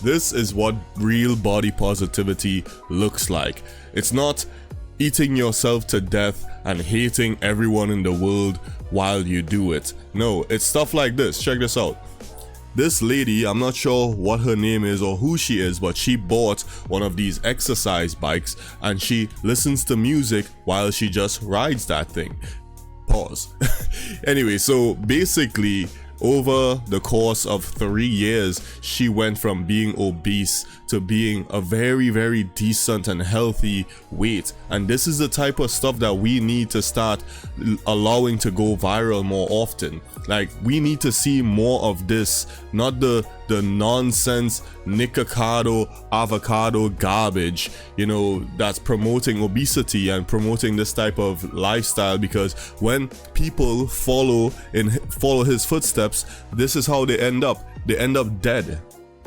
This is what real body positivity looks like. It's not eating yourself to death and hating everyone in the world while you do it. No, it's stuff like this. Check this out. This lady, I'm not sure what her name is or who she is, but she bought one of these exercise bikes and she listens to music while she just rides that thing. Pause. Anyway, so basically, over the course of 3 years, she went from being obese to being a very, very decent and healthy weight. And this is the type of stuff that we need to start allowing to go viral more often. Like, we need to see more of this, not the nonsense Nikocado avocado garbage, you know, that's promoting obesity and promoting this type of lifestyle. Because when people follow his footsteps, this is how they end up dead.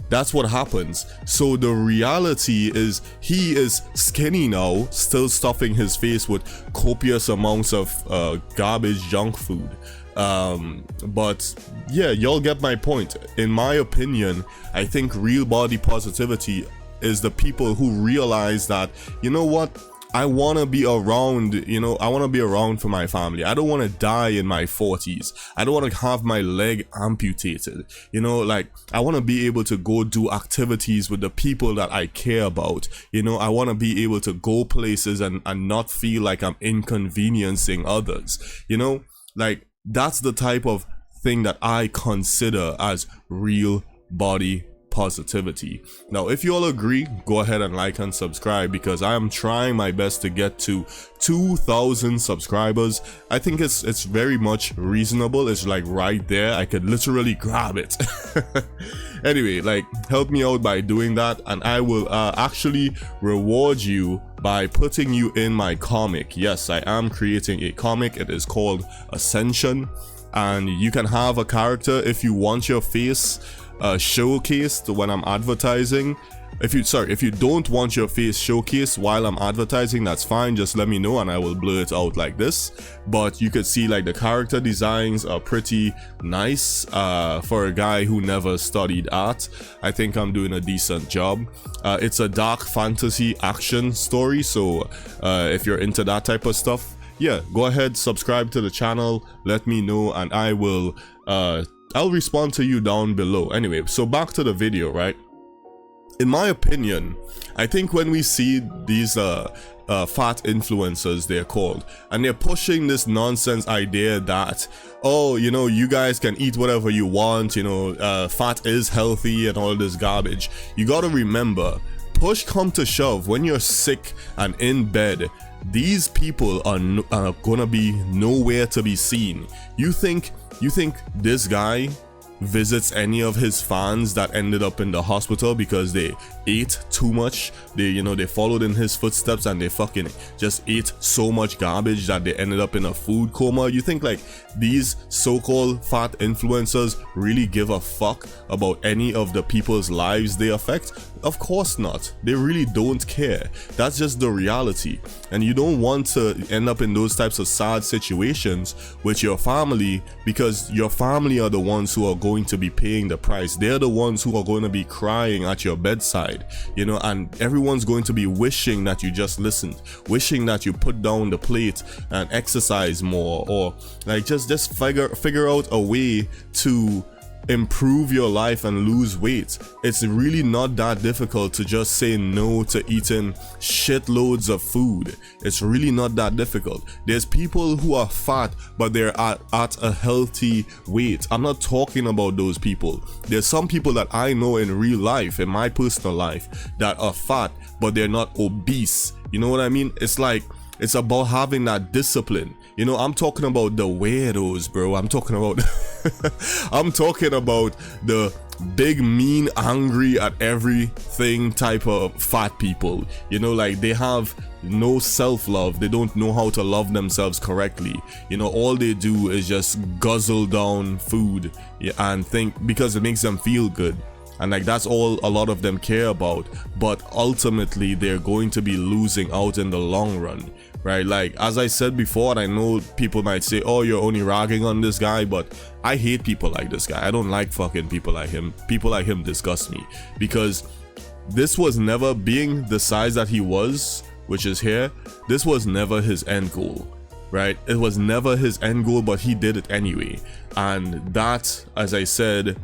That's what happens. So the reality is, he is skinny now, still stuffing his face with copious amounts of garbage junk food. But yeah, y'all get my point. In my opinion, I think real body positivity is the people who realize that, you know what, I want to be around, you know, I want to be around for my family. I don't want to die in my 40s. I don't want to have my leg amputated. You know, like, I want to be able to go do activities with the people that I care about. You know, I want to be able to go places and not feel like I'm inconveniencing others. You know, like, that's the type of thing that I consider as real body positivity. Now, if you all agree, go ahead and like and subscribe, because I am trying my best to get to 2,000 subscribers. I think it's very much reasonable. It's like right there. I could literally grab it. Anyway, like, help me out by doing that, and I will actually reward you by putting you in my comic. Yes, I am creating a comic. It is called Ascension, and you can have a character if you want your face showcased when I'm advertising. If you don't want your face showcased while I'm advertising, that's fine. Just let me know and I will blur it out like this. But you could see, like, the character designs are pretty nice for a guy who never studied art. I think I'm doing a decent job. It's a dark fantasy action story, so if you're into that type of stuff, yeah, go ahead, subscribe to the channel, let me know, and I will I'll respond to you down below. Anyway, so back to the video, right? In my opinion, I think when we see these fat influencers, they're called, and they're pushing this nonsense idea that, oh, you know, you guys can eat whatever you want, you know, fat is healthy and all this garbage. You gotta remember, push come to shove, when you're sick and in bed, these people are gonna be nowhere to be seen. You think this guy visits any of his fans that ended up in the hospital because they ate too much? They followed in his footsteps and they fucking just ate so much garbage that they ended up in a food coma? You think like these so-called fat influencers really give a fuck about any of the people's lives they affect? Of course not. They really don't care. That's just the reality. And you don't want to end up in those types of sad situations with your family, because your family are the ones who are going to be paying the price. They're the ones who are going to be crying at your bedside, you know, and everyone's going to be wishing that you just listened, wishing that you put down the plate and exercise more, or like just figure out a way to improve your life and lose weight. It's really not that difficult to just say no to eating shitloads of food. It's really not that difficult. There's people who are fat but they're at a healthy weight. I'm not talking about those people. There's some people that I know in real life, in my personal life, that are fat but they're not obese. You know what I mean? It's like, it's about having that discipline. You know, I'm talking about the weirdos, bro. I'm talking about I'm talking about the big, mean, angry at everything type of fat people. You know, like they have no self-love. They don't know how to love themselves correctly. You know, all they do is just guzzle down food, yeah, and think because it makes them feel good. And like that's all a lot of them care about, but ultimately they're going to be losing out in the long run. right? Like, as I said before, and I know people might say, oh, you're only ragging on this guy, but I hate people like this guy. I don't like fucking people like him. People like him disgust me, because this was never, being the size that he was, which is here, this was never his end goal, right? It was never his end goal, but he did it anyway. And that, as I said,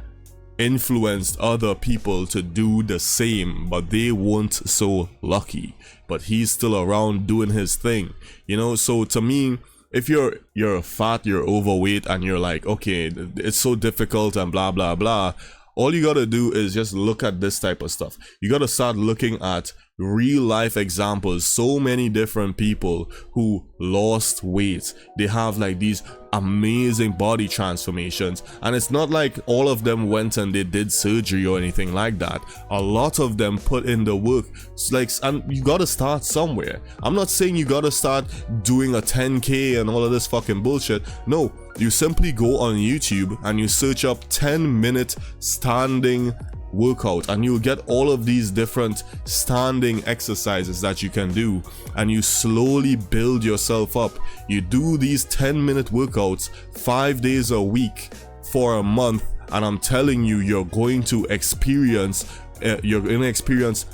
influenced other people to do the same, but they weren't so lucky. But he's still around doing his thing, you know? So to me, if you're fat, you're overweight, and you're like, okay, it's so difficult and blah blah blah, all you gotta do is just look at this type of stuff. You gotta start looking at real life examples. So many different people who lost weight, they have like these amazing body transformations, and it's not like all of them went and they did surgery or anything like that. A lot of them put in the work. It's like, and you gotta start somewhere. I'm not saying you gotta start doing a 10k and all of this fucking bullshit. No, you simply go on YouTube and you search up 10-minute standing workout, and you'll get all of these different standing exercises that you can do, and you slowly build yourself up. You do these 10-minute workouts 5 days a week for a month, and I'm telling you, you're going to experience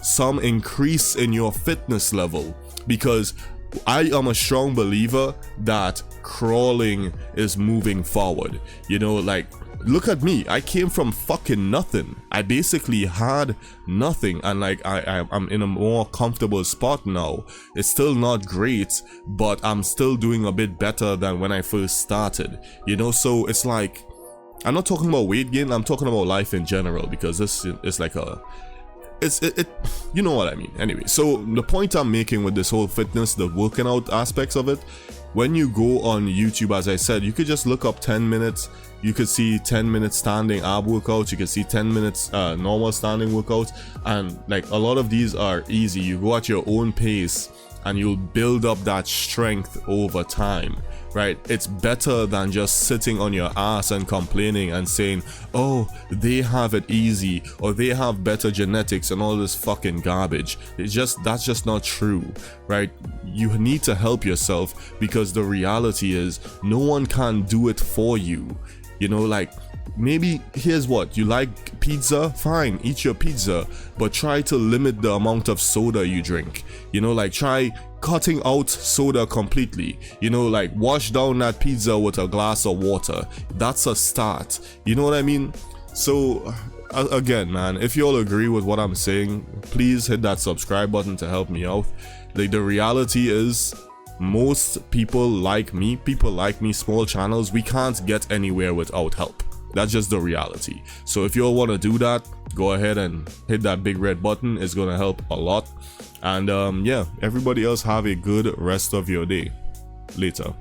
some increase in your fitness level, because I am a strong believer that crawling is moving forward. You know, like, look at me. I came from fucking nothing. I basically had nothing, and like I'm in a more comfortable spot now. It's still not great, but I'm still doing a bit better than when I first started, you know? So it's like, I'm not talking about weight gain, I'm talking about life in general, because this is like a, you know what I mean. Anyway, so the point I'm making with this whole fitness, the working out aspects of it, when you go on YouTube, as I said, you could just look up 10 minutes. You could see 10-minute standing ab workouts, you could see 10 minutes normal standing workouts, and like a lot of these are easy. You go at your own pace and you'll build up that strength over time, right? It's better than just sitting on your ass and complaining and saying, oh, they have it easy, or they have better genetics and all this fucking garbage. That's just not true, right? You need to help yourself, because the reality is no one can do it for you. You know, like, maybe, here's what, you like pizza? Fine, eat your pizza, but try to limit the amount of soda you drink. You know, like, try cutting out soda completely. You know, like, wash down that pizza with a glass of water. That's a start. You know what I mean? So again, man, if you all agree with what I'm saying, please hit that subscribe button to help me out. Like, the reality is, most people like me, small channels, we can't get anywhere without help. That's just the reality. So if you all want to do that, go ahead and hit that big red button. It's gonna help a lot. And yeah, everybody else have a good rest of your day. Later.